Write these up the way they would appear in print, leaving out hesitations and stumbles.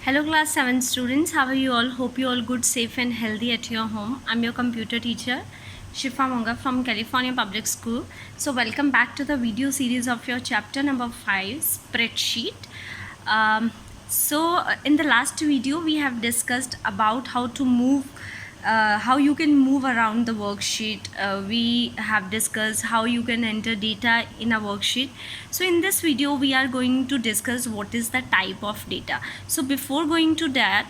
Hello class 7 students, how are you all? Hope you all good, safe and healthy at your home. I'm your computer teacher Shifa Monga from California Public School. So welcome back to the video series of your chapter number 5, spreadsheet. In the last video we have discussed about how to move how you can move around the worksheet. We have discussed how you can enter data in a worksheet. So in this video we are going to discuss what is the type of data. So before going to that,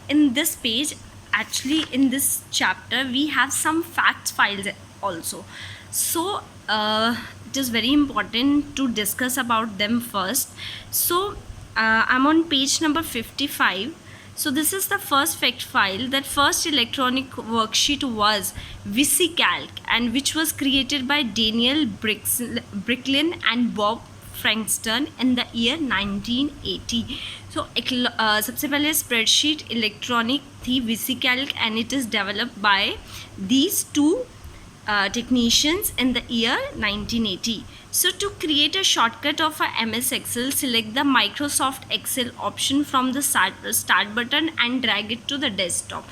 in this page, actually in this chapter we have some facts files also. So it is very important to discuss about them first. So I'm on page number 55. So this is the first fact file. That first electronic worksheet was VisiCalc, and which was created by Daniel Bricklin and Bob Frankston in the year 1980. So सबसे पहले spreadsheet electronic थी VisiCalc, and it is developed by these two technicians in the year 1980. So to create a shortcut of a MS Excel, select the Microsoft Excel option from the start button and drag it to the desktop.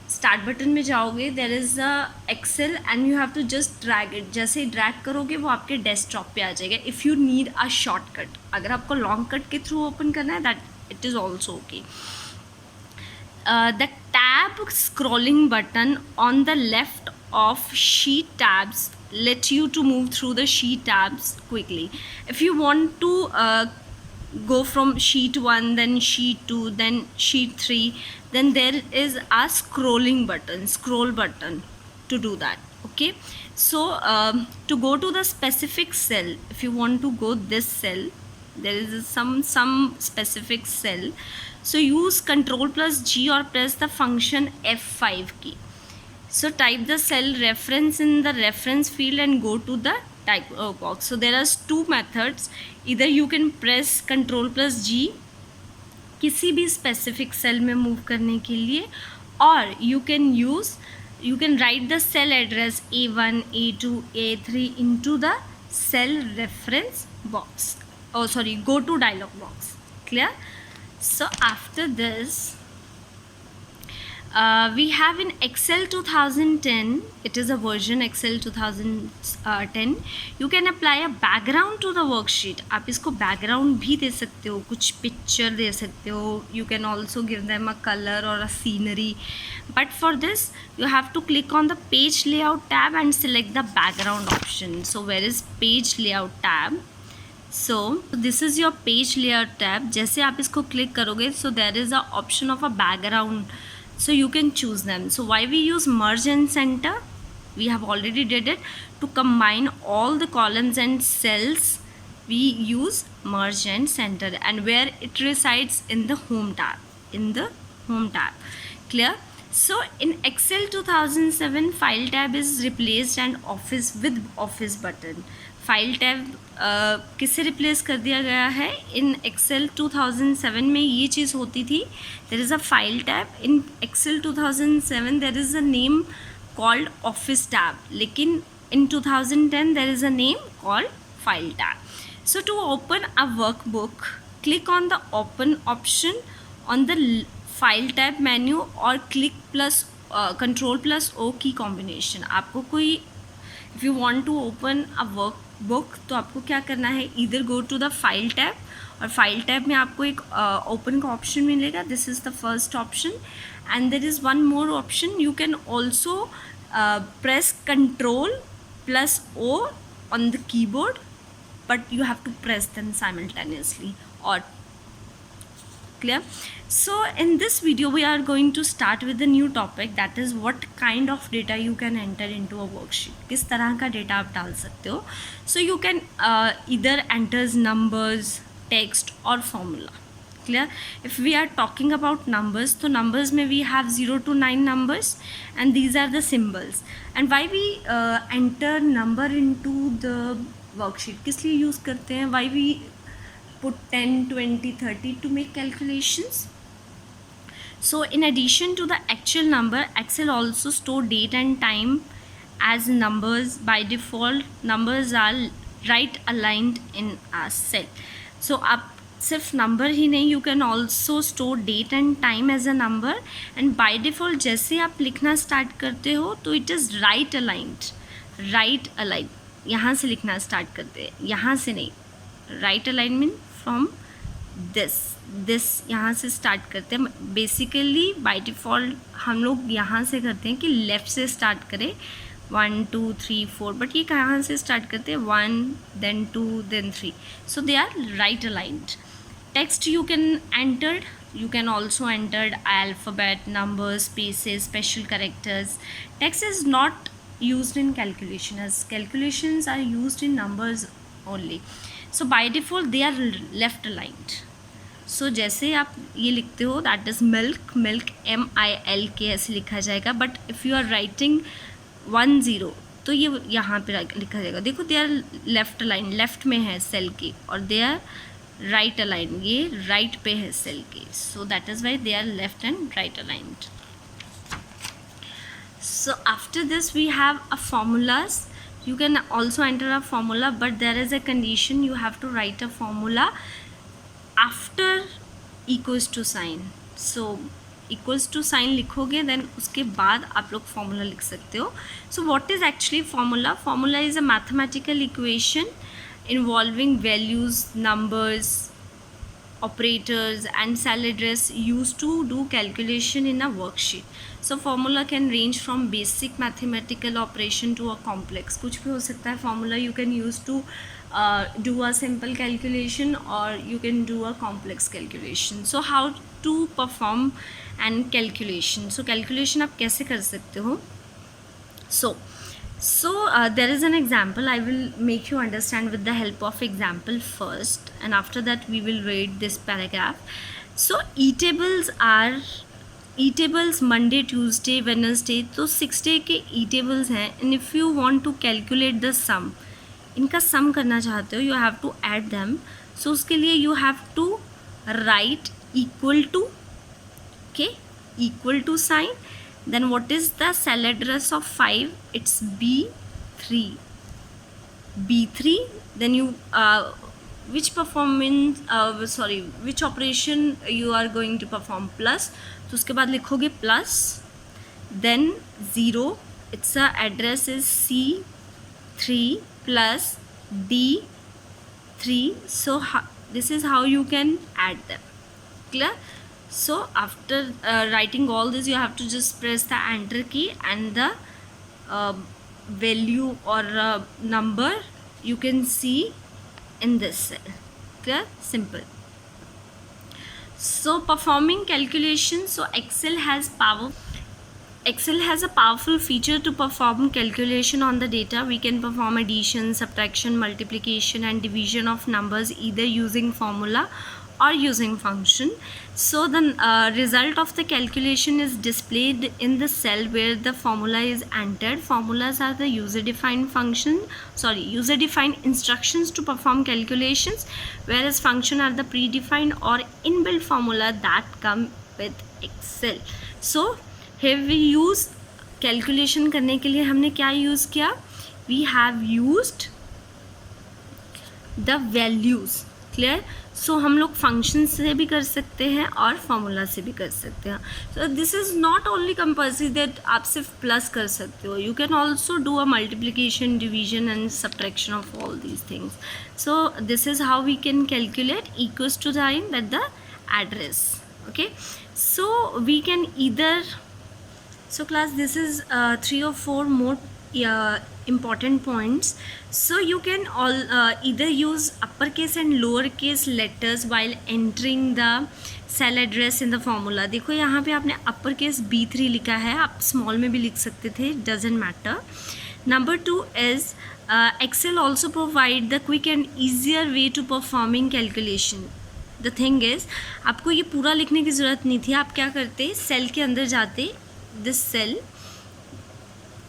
Start button में जाओगे, there is a Excel and you have to just drag it. जैसे ही drag करोगे वो आपके desktop पे आ जाएगा. If you need a shortcut, अगर आपको long cut के through open करना है, that it is also okay. The tab scrolling button on the left of sheet tabs let you to move through the sheet tabs quickly. If you want to go from sheet 1, then sheet 2, then sheet 3, then there is a scroll button to do that. Okay, so to go to the specific cell, if you want to go this cell, there is some specific cell. So use Ctrl plus G or press the function F5 key. So type the cell reference in the reference field and go to the type box. So there are two methods. Either you can press Ctrl plus G किसी भी specific cell में move करने के लिए, or you can write the cell address A1, A2, A3 into the cell reference box. Go to dialog box. Clear? So after this, we have in Excel 2010, it is a version Excel 2010. You can apply a background to the worksheet. आप इसको background भी दे सकते हो, कुछ picture दे सकते हो. You can also give them a color or a scenery. But for this, you have to click on the page layout tab and select the background option. So where is page layout tab? So this is your page layout tab. जैसे आप इसको click करोगे, so there is a option of a background. So you can choose them. So why we use merge and center? We have already did it. To combine all the columns and cells, we use merge and center, and where it resides in the home tab. Clear? So in Excel 2007, file tab is replaced and office button. File tab किससे replace कर दिया गया है? इन Excel 2007 में ये चीज़ होती थी. There is a file tab in Excel 2007. There is a name called office tab, लेकिन in 2010 there is a name called file tab. So to open a workbook, click on the open option on the file tab menu और click plus control plus O key combination. आपको कोई if you want to open a workbook तो आपको क्या करना है? Either go to the file tab, और file tab में आपको एक ओपन का ऑप्शन मिलेगा. This is the first option, and there is one more option. You can also press control plus O on the keyboard, but you have to press them simultaneously. Or clear? So in this video we are going to start with a new topic, that is what kind of data you can enter into a worksheet. किस तरह का data आप डाल सकते हो? So you can either enters numbers, text or formula. Clear? If we are talking about numbers, तो numbers में we have 0 to 9 numbers, and these are the symbols. And why we enter number into the worksheet? किस लिए use करते हैं? Why we put 10, 20, 30 to make calculations? So in addition to the actual number, Excel also store date and time as numbers. By default, numbers are right aligned in a cell. So आप सिर्फ number ही नहीं, you can also store date and time as a number. And by default जैसे आप लिखना start करते हो तो इट इज़ राइट अलाइन. यहाँ से लिखना स्टार्ट करते हैं, यहाँ से नहीं. राइट अलाइनमेंट फ्रॉम दिस यहाँ से स्टार्ट करते हैं. बेसिकली बाय डिफ़ॉल्ट हम लोग यहाँ से करते हैं कि लेफ़्ट से स्टार्ट करें, 1 2 3 4, बट ये कहाँ से स्टार्ट करते हैं, 1 then 2 then 3. So they are right aligned. Text you can also enter alphabet, numbers, spaces, special characters. Text is not used in calculation, as calculations are used in numbers only. So by default they are left aligned. So जैसे आप ये लिखते हो that is milk MILK ऐसे लिखा जाएगा, but if you are writing 10 तो ये यहाँ पे लिखा जाएगा. देखो they are left align, left में है सेल की, और दे आर राइट अलाइन, ये राइट पे है सेल के. So that is why they are left and right aligned. So after this we have a formulas. You can also enter a formula, but there is a condition, you have to write a formula after equals to sign. So equals to sign लिखोगे, then उसके बाद आप लोग formula लिख सकते हो. So what is actually formula? Formula is a mathematical equation involving values, numbers, operators and cell address used to do calculation in a worksheet. So formula can range from basic mathematical operation to a complex. कुछ भी हो सकता है formula. You can use to do a simple calculation, or you can do a complex calculation. So how to perform and calculation. So calculation आप कैसे कर सकते हो? So there is an example. I will make you understand with the help of example first, and after that we will read this paragraph. So eatables Monday, Tuesday, Wednesday, तो 6 day के eatables हैं. And if you want to calculate the sum, इनका sum करना चाहते हो, you have to add them. So उसके लिए you have to write equal to, okay, equal to sign. Then what is the cell address of 5? It's B3. Then you which operation you are going to perform? Plus. तो उसके बाद लिखोगे plus. Then 0. Its address is C3 plus D3. So this is how you can add them. Clear? So after writing all this, you have to just press the enter key, and the value or number you can see in this cell. Clear? Simple. So performing calculations. So Excel has a powerful feature to perform calculation on the data. We can perform addition, subtraction, multiplication and division of numbers either using formula or using function. So the result of the calculation is displayed in the cell where the formula is entered. Formulas are the user-defined instructions to perform calculations, whereas function are the predefined or inbuilt formula that come with Excel. So here we use calculation करने के लिए हमने क्या use किया? We have used the values. Clear? So हम लोग function से भी कर सकते हैं और फार्मूला से भी कर सकते हैं. So this is not only compulsory that आप सिर्फ प्लस कर सकते हो. You can also do a multiplication, division and subtraction of all these things. So this is how we can calculate equals to sign that the address. Okay, so we can either, so class, this is 3 or 4 more important points. So you can either use uppercase and lowercase letters while entering the cell address in the formula. देखो यहाँ पे आपने uppercase B3 लिखा है, आप small में भी लिख सकते थे, doesn't matter. Number 2 is Excel also provide the quick and easier way to performing calculation. The thing is, आपको ये पूरा लिखने की ज़रूरत नहीं थी. आप क्या करते, सेल के अंदर जाते, दिस सेल,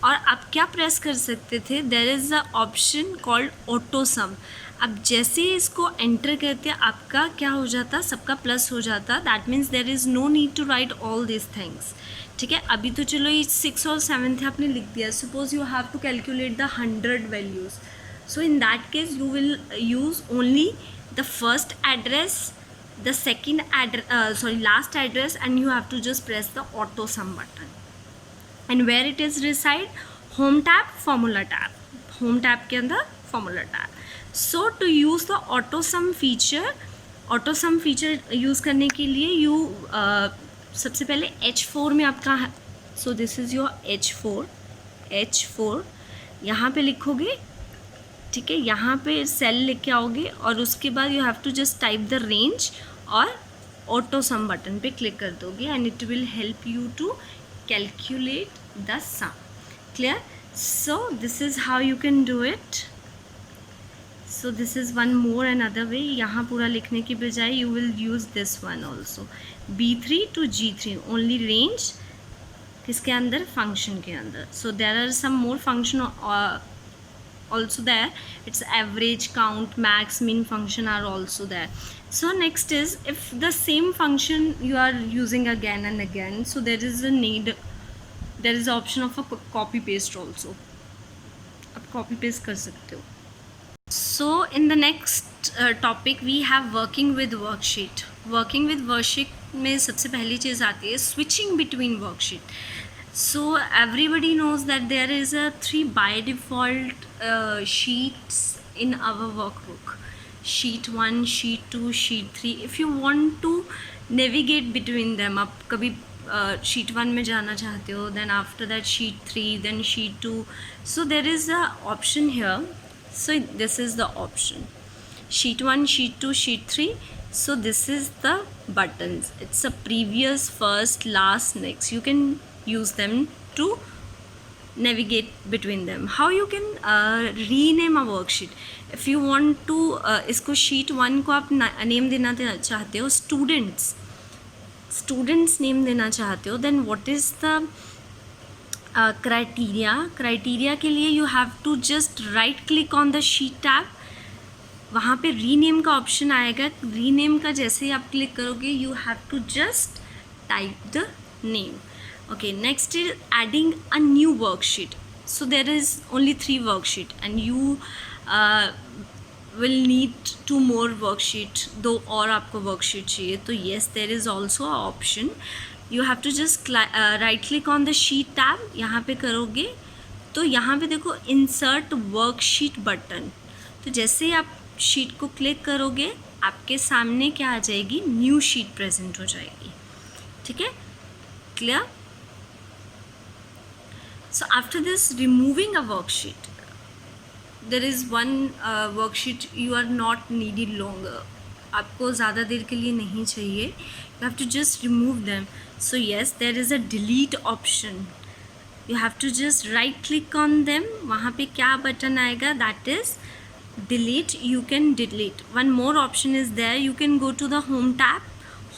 और आप क्या प्रेस कर सकते थे, there is a option called auto sum. अब जैसे ही इसको एंटर करते आपका क्या हो जाता, सबका प्लस हो जाता. That means there is no need to write all this things. ठीक है, अभी तो चलो ये 6 और 7 थे, आपने लिख दिया. Suppose you have to calculate the 100 values. So in that case you will use only the first address the second last address, and you have to just press the auto sum button. And where it is reside, home tab, formula tab, home tab के अंदर formula tab. So to use the auto sum feature use करने के लिए you सबसे पहले H4 में आपका, so this is your H4 यहाँ पे लिखोगे, ठीक है, यहाँ पे सेल लेके आओगे और उसके बाद you have to just type the range और ऑटो सम बटन पे क्लिक कर दोगे and it will help you to calculate the sum. Clear? So this is how you can do it. So this is one more another way. यहाँ पूरा लिखने की बजाय you will use this one also, B3 to G3 only range किसके अंदर, function के अंदर. So there are some more function also there. It's average, count, max, min function are also there. So next is, if the same function you are using again and again, so there is option of a copy paste also. आप copy paste कर सकते हो. So in the next topic we have working with worksheet. Working with worksheet में सबसे पहली चीज़ आती है switching between worksheet. So everybody knows that there is a 3 by default sheets in our workbook. Sheet 1, Sheet 2, Sheet 3. If you want to navigate between them, आप कभी Sheet 1 में जाना चाहते हो, then after that Sheet 3, then Sheet 2. So there is a option here. So this is the option. Sheet 1, Sheet 2, Sheet 3. So this is the buttons. It's a previous, first, last, next. You can use them to navigate between them. How you can rename a worksheet? If you want to इसको sheet 1 को आप name देना चाहते हो, students name देना चाहते हो, then what is the criteria के लिए you have to just right click on the sheet tab. वहाँ पे रीनेम का ऑप्शन आएगा. रीनेम का जैसे ही आप क्लिक करोगे you have to just type the name. Okay, next is adding a new worksheet. So there is only 3 worksheet and you will need 2 more worksheet. दो और आपको worksheet चाहिए तो yes, there is also an option. You have to just right click on the sheet tab. यहाँ पे करोगे तो यहाँ पे देखो insert worksheet button. तो जैसे ही आप शीट को क्लिक करोगे आपके सामने क्या आ जाएगी, न्यू शीट प्रेजेंट हो जाएगी. ठीक है, clear? So after this, removing a worksheet, there is one worksheet you are not needed longer. आपको ज़्यादा देर के लिए नहीं चाहिए. You have to just remove them. So yes, there is a delete option. You have to just right click on them. वहाँ पे क्या button आएगा, that is delete. You can delete. One more option is there. You can go to the home tab.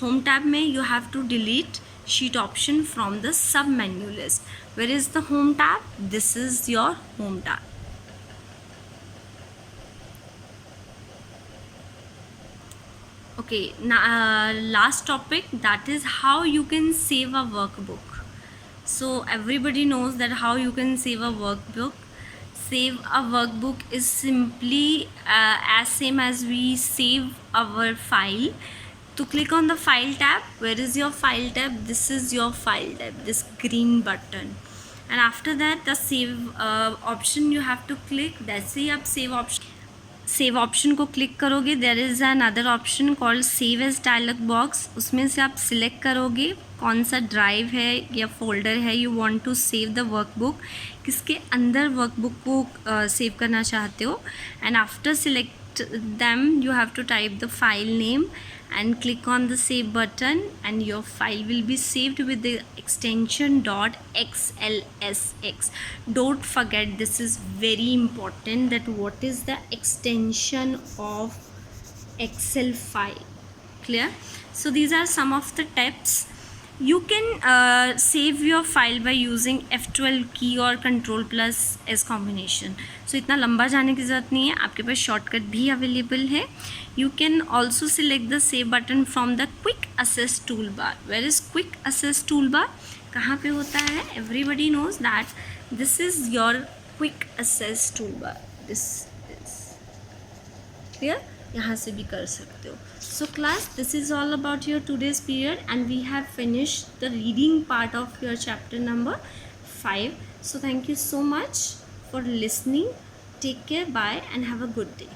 Home tab में you have to delete sheet option from the sub menu list. Where is the home tab? This is your home tab. Okay, now last topic, that is how you can save a workbook. So everybody knows that how you can save a workbook. Save a workbook is simply as same as we save our file. To click on the file tab. Where is your file tab? This is your file tab, this green button. And after that the save option you have to click. जैसे ही आप save option को click करोगे, there is another option called save as dialog box. उसमें से आप select करोगे कौन सा ड्राइव है या फोल्डर है you want to save the workbook, किसके अंदर वर्कबुक को सेव करना चाहते हो. And after select them you have to type the file name and click on the save button and your file will be saved with the extension .xlsx. Don't forget, this is very important, that what is the extension of Excel file. Clear? So these are some of the tips. You can save your file by using F12 key or Ctrl+S combination. So इतना लंबा जाने की ज़रूरत नहीं है, आपके पास shortcut भी available है. You can also select the save button from the quick access toolbar. Where is quick access toolbar? कहाँ पे होता है? Everybody knows that this is your quick access toolbar. This is clear. यहाँ से भी कर सकते हो. So class, this is all about your today's period, and we have finished the reading part of your chapter number 5. So thank you so much for listening. Take care, bye, and have a good day.